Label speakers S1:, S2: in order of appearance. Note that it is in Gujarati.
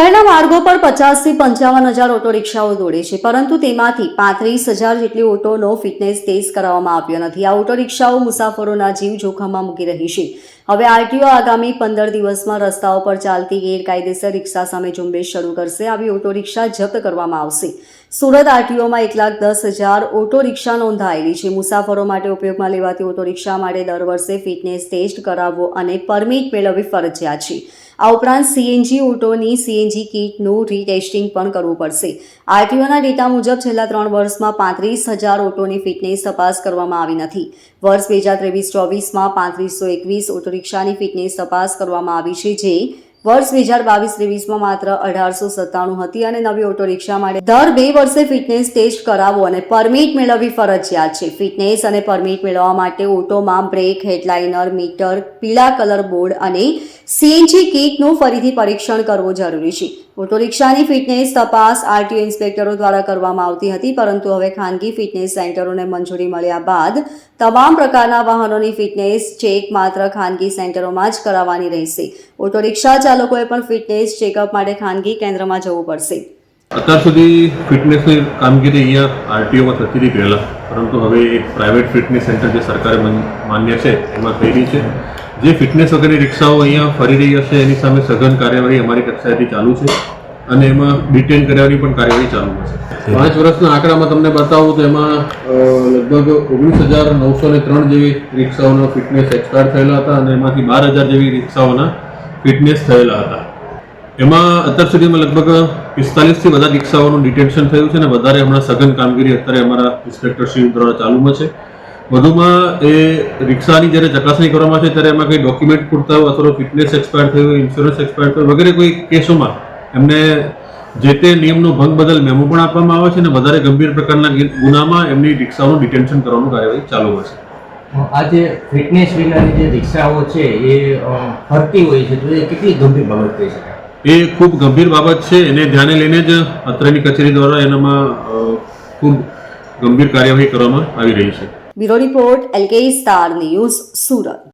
S1: શહેરના માર્ગો પર 50 થી 55,000 ઓટો રિક્ષાઓ દોડે છે, પરંતુ તેમાંથી 35,000 જેટલી ઓટોનો ફિટનેસ ટેસ્ટ કરાવવામાં આવ્યો નથી. આ ઓટો રિક્ષાઓ મુસાફરોના જીવ જોખમમાં મૂકી રહી છે. હવે આરટીઓ આગામી 15 દિવસમાં રસ્તાઓ પર ચાલતી ગેરકાયદેસર રિક્ષા સામે ઝુંબેશ શરૂ કરશે. આવી ઓટો રિક્ષા જપ્ત કરવામાં આવશે. સુરત આરટીઓમાં 1,10,000 ઓટો રિક્ષા નોંધાયેલી છે. મુસાફરો માટે ઉપયોગમાં લેવાતી ઓટો રિક્ષા માટે દર વર્ષે ફિટનેસ ટેસ્ટ કરાવવો અને પરમિટ મેળવવી ફરજિયાત છે. આ ઉપરાંત સીએનજી ઓટોની સીએનજી કીટનું રીટેસ્ટિંગ પણ કરવું પડશે. આરટીઓના ડેટા મુજબ છેલ્લા 3 વર્ષમાં 35,000 ઓટોની ફિટનેસ તપાસ કરવામાં આવી નથી. વર્ષ 2023-24માં 3521 ઓટો રિક્ષાની ફિટનેસ તપાસ કરવામાં આવી છે, જે વર્ષ 2022-23માં માત્ર 1897 હતી અને નવી ઓટો રિક્ષા માટે દર 2 વર્ષે ફિટનેસ ટેસ્ટ કરાવવો અને પરમિટ મેળવવી ફરજિયાત છે. ફિટનેસ અને પરમિટ મેળવવા માટે ઓટોમાં બ્રેક, હેડલાઇનર, મીટર, પીળા કલર બોર્ડ અને સીએનજી કીટનું ફરીથી પરીક્ષણ કરવું જરૂરી છે. ઓટો રિક્ષાની ફિટનેસ તપાસ આરટીઓ ઇન્સ્પેક્ટરો દ્વારા કરવામાં આવતી હતી, પરંતુ હવે ખાનગી ફિટનેસ સેન્ટરોને મંજૂરી મળ્યા બાદ તમામ પ્રકારના વાહનોની ફિટનેસ ચેક માત્ર ખાનગી સેન્ટરોમાં જ કરાવવાની રહેશે. ઓટો રિક્ષા ચાલકોએ પણ ફિટનેસ ચેકઅપ માટે ખાનગી કેન્દ્રમાં જવું પડશે.
S2: અત્યાર સુધી ફિટનેસની કામગીરી અહીંયા આરટીઓમાં થતી હતી પહેલાં, પરંતુ હવે એક પ્રાઇવેટ ફિટનેસ સેન્ટર જે સરકારે માન્ય છે એમાં થઈ રહી છે. જે ફિટનેસ વગેરે રિક્ષાઓ અહીંયા ફરી રહી હશે એની સામે સઘન કાર્યવાહી અમારી કક્ષાએથી ચાલુ છે અને એમાં ડિટેન કરવાની પણ કાર્યવાહી ચાલુ છે. 5 વર્ષના આંકડામાં તમને બતાવું તો એમાં લગભગ 19,903 જેવી રિક્ષાઓના ફિટનેસ એક્સપાયર થયેલા હતા અને એમાંથી 12,000 જેવી રિક્ષાઓના ફિટનેસ થયેલા હતા. એમાં અત્યાર સુધીમાં લગભગ 45થી વધારે રિક્ષાઓનું ડિટેન્શન થયું છે અને વધારે હમણાં સઘન કામગીરી અત્યારે અમારા ઇન્સ્પેક્ટરશ્રી દ્વારા ચાલુમાં છે. વધુમાં એ રિક્ષાની જ્યારે ચકાસણી કરવામાં છે ત્યારે એમાં કંઈ ડોક્યુમેન્ટ પૂરતા હોય અથવા ફિટનેસ એક્સપાયર થયું હોય, ઇન્સ્યોરન્સ એક્સપાયર થયું વગેરે કોઈ કેસોમાં એમને જે તે નિયમનો ભંગ બદલ મેમો પણ આપવામાં આવે છે અને વધારે ગંભીર પ્રકારના ગુનામાં એમની રિક્ષાઓનું ડિટેન્શન કરવાનું કાર્યવાહી ચાલુ હશે.
S3: આ જે ફિટનેસ વિનાની જે રિક્ષાઓ છે એ ફરતી હોય છે, તો એ કેટલી ગંભીર બાબત કહી શકાય?
S2: એ ખૂબ ગંભીર બાબત છે. એને ધ્યાને લઈને જ અત્રેની કચેરી દ્વારા એનામાં ખૂબ ગંભીર કાર્યવાહી કરવામાં આવી રહી છે.
S1: Bureau report, LK star news, Surat.